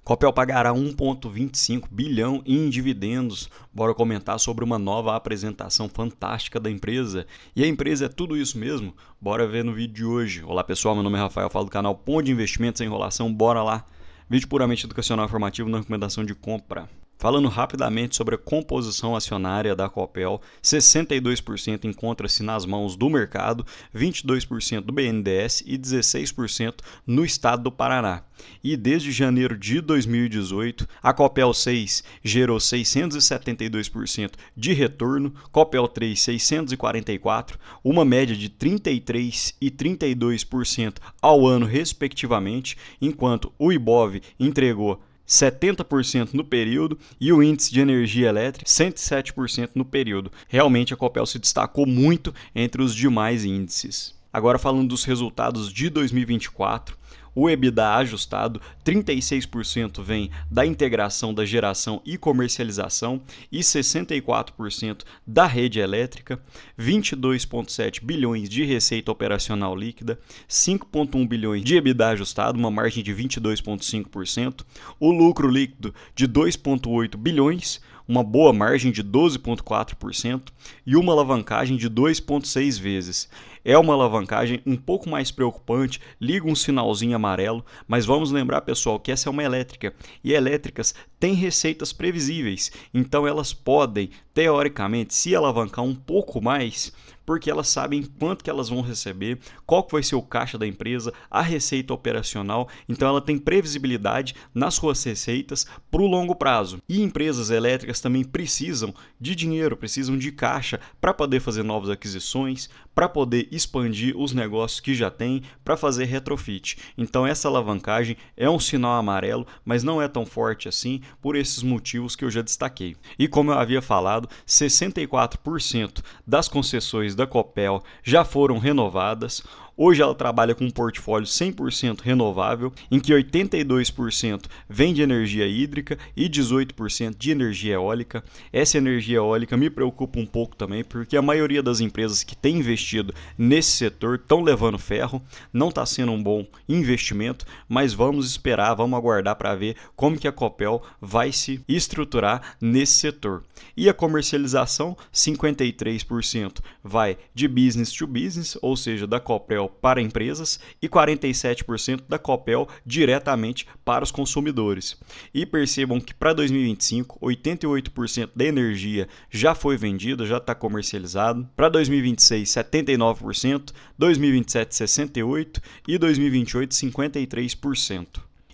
Copel pagará 1,25 bilhão em dividendos. Bora comentar sobre uma nova apresentação fantástica da empresa. E a empresa é tudo isso mesmo? Bora ver no vídeo de hoje. Olá pessoal, meu nome é Rafael, falo do canal Ponto de Investimentos Sem Enrolação, bora lá. Vídeo puramente educacional e informativo na recomendação de compra. Falando rapidamente sobre a composição acionária da Copel, 62% encontra-se nas mãos do mercado, 22% do BNDES e 16% no estado do Paraná. E desde janeiro de 2018, a Copel 6 gerou 672% de retorno, Copel 3 644%, uma média de 33% e 32% ao ano respectivamente, enquanto o Ibov entregou 70% no período e o índice de energia elétrica 107% no período. Realmente a Copel se destacou muito entre os demais índices. Agora falando dos resultados de 2024, o EBITDA ajustado, 36% vem da integração da geração e comercialização e 64% da rede elétrica, 22,7 bilhões de receita operacional líquida, 5,1 bilhões de EBITDA ajustado, uma margem de 22,5%, o lucro líquido de 2,8 bilhões, uma boa margem de 12,4% e uma alavancagem de 2,6 vezes. É uma alavancagem um pouco mais preocupante, liga um sinalzinho amarelo, mas vamos lembrar, pessoal, que essa é uma elétrica e elétricas têm receitas previsíveis, então elas podem, teoricamente, se alavancar um pouco mais, porque elas sabem quanto que elas vão receber, qual que vai ser o caixa da empresa, a receita operacional, então ela tem previsibilidade nas suas receitas para o longo prazo. E empresas elétricas também precisam de dinheiro, precisam de caixa para poder fazer novas aquisições, para poder expandir os negócios que já tem, para fazer retrofit. Então essa alavancagem é um sinal amarelo, mas não é tão forte assim por esses motivos que eu já destaquei. E como eu havia falado, 64% das concessões da Copel já foram renovadas. Hoje ela trabalha com um portfólio 100% renovável, em que 82% vem de energia hídrica e 18% de energia eólica. Essa energia eólica me preocupa um pouco também, porque a maioria das empresas que têm investido nesse setor estão levando ferro, não está sendo um bom investimento, mas vamos esperar, vamos aguardar para ver como que a Copel vai se estruturar nesse setor. E a comercialização, 53% vai de business to business, ou seja, da Copel para empresas, e 47% da Copel diretamente para os consumidores. E percebam que para 2025, 88% da energia já foi vendida, já está comercializado. Para 2026, 79%, 2027, 68% e 2028, 53%.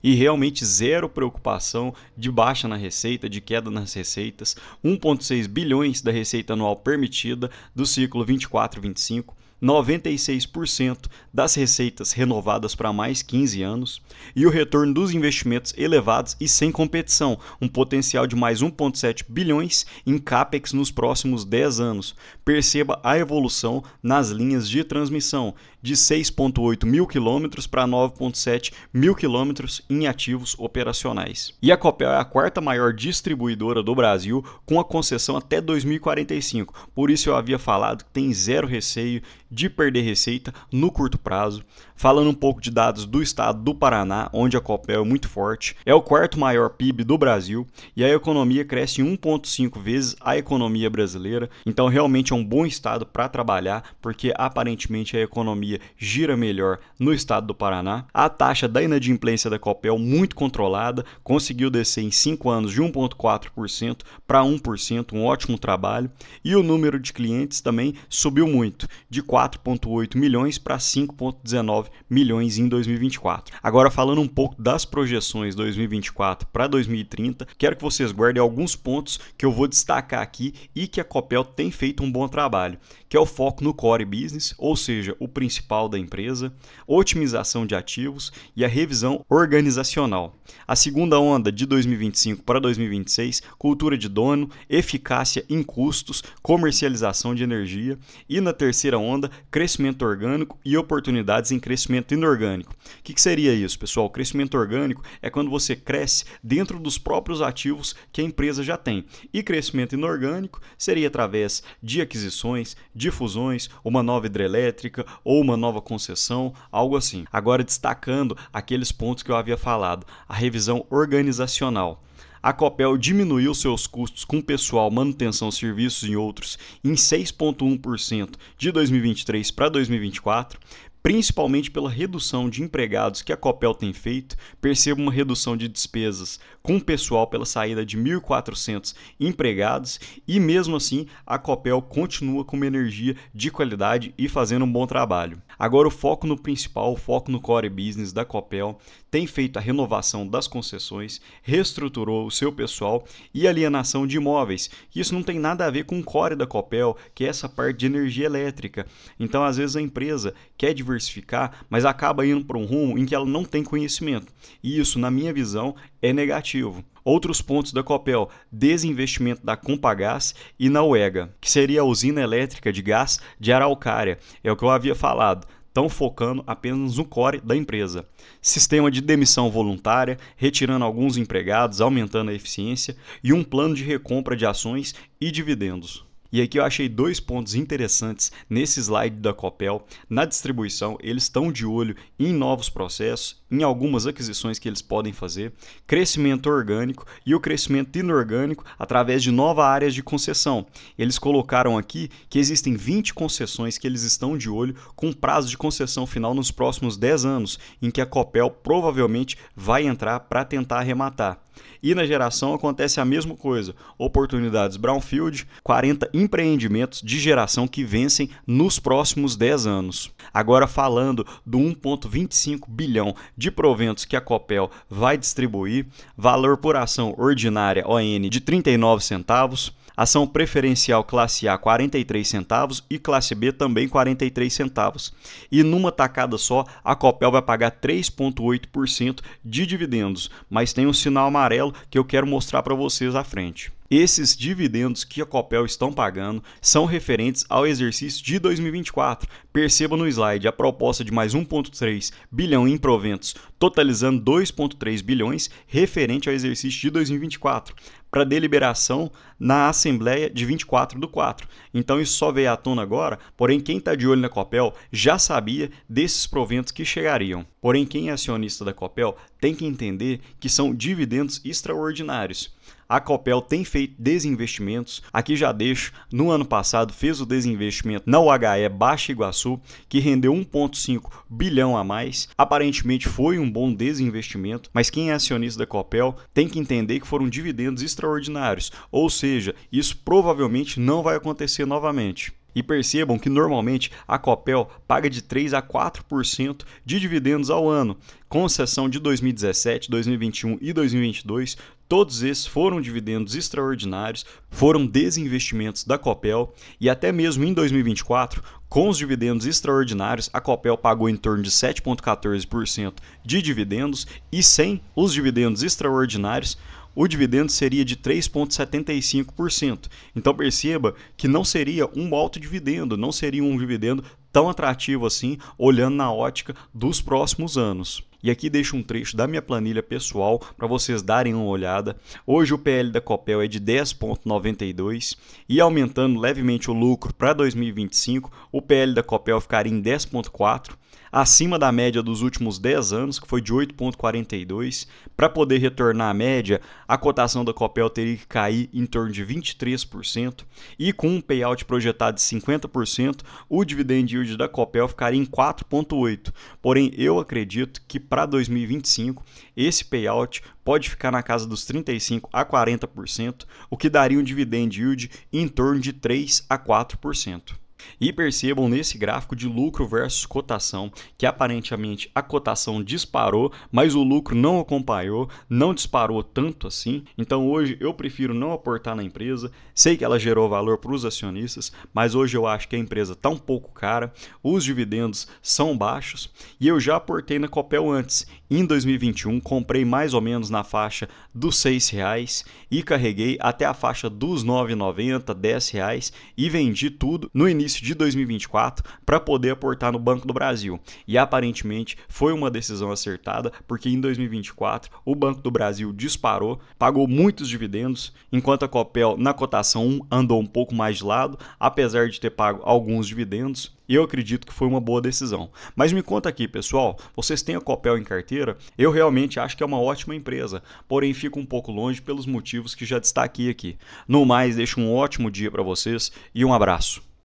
E realmente zero preocupação de baixa na receita, de queda nas receitas, 1,6 bilhões da receita anual permitida do ciclo 24-25, 96% das receitas renovadas para mais 15 anos e o retorno dos investimentos elevados e sem competição, um potencial de mais 1,7 bilhões em CAPEX nos próximos 10 anos. Perceba a evolução nas linhas de transmissão, de 6,8 mil quilômetros para 9,7 mil quilômetros em ativos operacionais. E a Copel é a quarta maior distribuidora do Brasil, com a concessão até 2045. Por isso eu havia falado que tem zero receio de perder receita no curto prazo. Falando um pouco de dados do estado do Paraná, onde a Copel é muito forte, é o quarto maior PIB do Brasil e a economia cresce 1,5 vezes a economia brasileira. Então realmente é um bom estado para trabalhar, porque aparentemente a economia gira melhor no estado do Paraná. A taxa da inadimplência da Copel muito controlada, conseguiu descer em 5 anos de 1,4% para 1%, um ótimo trabalho. E o número de clientes também subiu muito, de 4,8 milhões para 5,19 milhões em 2024. Agora falando um pouco das projeções 2024 para 2030, quero que vocês guardem alguns pontos que eu vou destacar aqui e que a Copel tem feito um bom trabalho, que é o foco no core business, ou seja, o principal da empresa, otimização de ativos e a revisão organizacional. A segunda onda de 2025 para 2026, cultura de dono, eficácia em custos, comercialização de energia. E na terceira onda, crescimento orgânico e oportunidades em crescimento inorgânico. O que seria isso, pessoal? O crescimento orgânico é quando você cresce dentro dos próprios ativos que a empresa já tem. E crescimento inorgânico seria através de aquisições, de fusões, uma nova hidrelétrica ou uma nova concessão, algo assim. Agora, destacando aqueles pontos que eu havia falado, a revisão organizacional. A Copel diminuiu seus custos com pessoal, manutenção, serviços e outros em 6,1% de 2023 para 2024, principalmente pela redução de empregados que a Copel tem feito. Perceba uma redução de despesas com o pessoal pela saída de 1.400 empregados e mesmo assim a Copel continua com uma energia de qualidade e fazendo um bom trabalho. Agora o foco no principal, o foco no core business da Copel, tem feito a renovação das concessões, reestruturou o seu pessoal e alienação de imóveis. Isso não tem nada a ver com o core da Copel, que é essa parte de energia elétrica. Então às vezes a empresa quer diversificar, mas acaba indo para um rumo em que ela não tem conhecimento. E isso, na minha visão, é negativo. Outros pontos da Copel: desinvestimento da Compagás e na UEGA, que seria a usina elétrica de gás de Araucária. É o que eu havia falado. Estão focando apenas no core da empresa. Sistema de demissão voluntária, retirando alguns empregados, aumentando a eficiência e um plano de recompra de ações e dividendos. E aqui eu achei dois pontos interessantes nesse slide da Copel. Na distribuição, eles estão de olho em novos processos, em algumas aquisições que eles podem fazer, crescimento orgânico e o crescimento inorgânico através de novas áreas de concessão. Eles colocaram aqui que existem 20 concessões que eles estão de olho com prazo de concessão final nos próximos 10 anos, em que a Copel provavelmente vai entrar para tentar arrematar. E na geração acontece a mesma coisa, oportunidades brownfield, 40 empreendimentos de geração que vencem nos próximos 10 anos. Agora falando do 1,25 bilhão de proventos que a Copel vai distribuir, valor por ação ordinária ON de 39 centavos, ação preferencial classe A 43 centavos e classe B também 43 centavos. E numa tacada só, a Copel vai pagar 3,8% de dividendos, mas tem um sinal amarelo que eu quero mostrar para vocês à frente. Esses dividendos que a Copel estão pagando são referentes ao exercício de 2024. Perceba no slide a proposta de mais 1,3 bilhão em proventos, totalizando 2,3 bilhões referente ao exercício de 2024, para deliberação na Assembleia de 24/4. Então isso só veio à tona agora, porém quem está de olho na Copel já sabia desses proventos que chegariam. Porém quem é acionista da Copel tem que entender que são dividendos extraordinários. A Copel tem feito desinvestimentos. Aqui já deixo, no ano passado fez o desinvestimento na UHE Baixa Iguaçu, que rendeu 1,5 bilhão a mais. Aparentemente foi um bom desinvestimento, mas quem é acionista da Copel tem que entender que foram dividendos extraordinários, ou seja, isso provavelmente não vai acontecer novamente. E percebam que normalmente a Copel paga de 3 a 4% de dividendos ao ano. Com exceção de 2017, 2021 e 2022, todos esses foram dividendos extraordinários, foram desinvestimentos da Copel e até mesmo em 2024, com os dividendos extraordinários, a Copel pagou em torno de 7,14% de dividendos e sem os dividendos extraordinários, o dividendo seria de 3,75%. Então perceba que não seria um alto dividendo, não seria um dividendo tão atrativo assim, olhando na ótica dos próximos anos. E aqui deixo um trecho da minha planilha pessoal para vocês darem uma olhada. Hoje o PL da Copel é de 10,92 e aumentando levemente o lucro para 2025, o PL da Copel ficaria em 10,4, acima da média dos últimos 10 anos, que foi de 8,42. Para poder retornar à média, a cotação da Copel teria que cair em torno de 23%, e com um payout projetado de 50%, o dividend yield da Copel ficaria em 4,8%. Porém, eu acredito que para 2025, esse payout pode ficar na casa dos 35% a 40%, o que daria um dividend yield em torno de 3 a 4%. E percebam nesse gráfico de lucro versus cotação que aparentemente a cotação disparou, mas o lucro não acompanhou, não disparou tanto assim. Então hoje eu prefiro não aportar na empresa. Sei que ela gerou valor para os acionistas, mas hoje eu acho que a empresa está um pouco cara, os dividendos são baixos e eu já aportei na Copel antes. Em 2021 comprei mais ou menos na faixa dos R$6 e carreguei até a faixa dos R$9,90, R$10 e vendi tudo no início início de 2024 para poder aportar no Banco do Brasil. E aparentemente foi uma decisão acertada, porque em 2024 o Banco do Brasil disparou, pagou muitos dividendos, enquanto a Copel na cotação 1 andou um pouco mais de lado, apesar de ter pago alguns dividendos. E eu acredito que foi uma boa decisão. Mas me conta aqui, pessoal, vocês têm a Copel em carteira? Eu realmente acho que é uma ótima empresa, porém fico um pouco longe pelos motivos que já destaquei aqui. No mais, deixo um ótimo dia para vocês e um abraço.